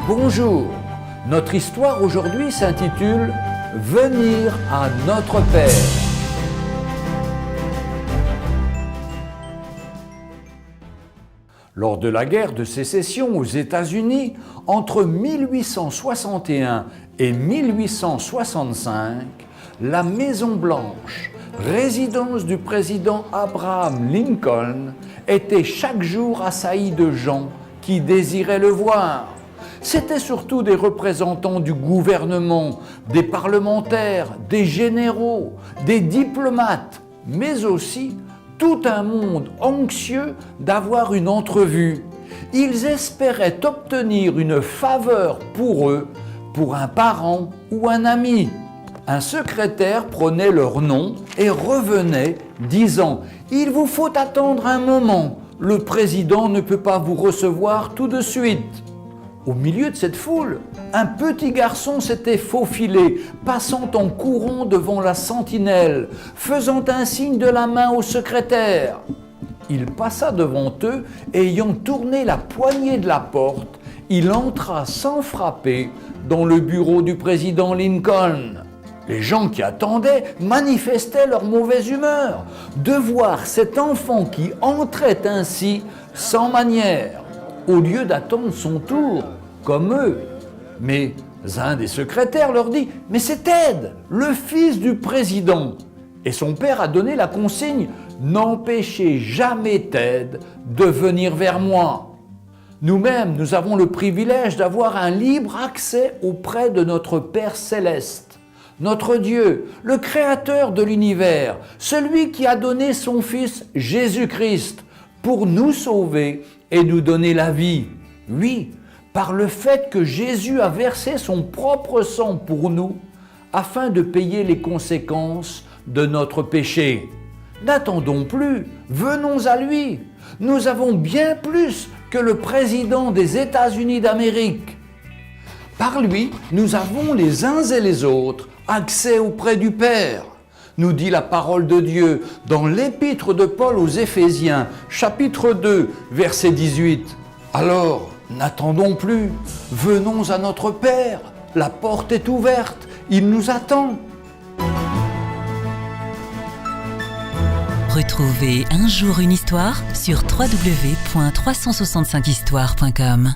Bonjour, notre histoire aujourd'hui s'intitule « Venir à notre Père ». Lors de la guerre de sécession aux États-Unis, entre 1861 et 1865, la Maison-Blanche, résidence du président Abraham Lincoln, était chaque jour assaillie de gens qui désiraient le voir. C'étaient surtout des représentants du gouvernement, des parlementaires, des généraux, des diplomates, mais aussi tout un monde anxieux d'avoir une entrevue. Ils espéraient obtenir une faveur pour eux, pour un parent ou un ami. Un secrétaire prenait leur nom et revenait disant « Il vous faut attendre un moment, le président ne peut pas vous recevoir tout de suite ». Au milieu de cette foule, un petit garçon s'était faufilé, passant en courant devant la sentinelle, faisant un signe de la main au secrétaire. Il passa devant eux et ayant tourné la poignée de la porte, il entra sans frapper dans le bureau du président Lincoln. Les gens qui attendaient manifestaient leur mauvaise humeur de voir cet enfant qui entrait ainsi sans manière, au lieu d'attendre son tour, comme eux. Mais un des secrétaires leur dit « Mais c'est Ted, le fils du président !» Et son père a donné la consigne « N'empêchez jamais Ted de venir vers moi !» Nous-mêmes, nous avons le privilège d'avoir un libre accès auprès de notre Père céleste, notre Dieu, le Créateur de l'univers, celui qui a donné son Fils Jésus-Christ pour nous sauver et nous donner la vie. Oui, par le fait que Jésus a versé son propre sang pour nous, afin de payer les conséquences de notre péché. N'attendons plus, venons à lui. Nous avons bien plus que le président des États-Unis d'Amérique. Par lui, nous avons les uns et les autres accès auprès du Père, nous dit la parole de Dieu dans l'épître de Paul aux Éphésiens, chapitre 2, verset 18. Alors, n'attendons plus, venons à notre Père, la porte est ouverte, il nous attend. Retrouvez Un jour une histoire sur www.365histoire.com.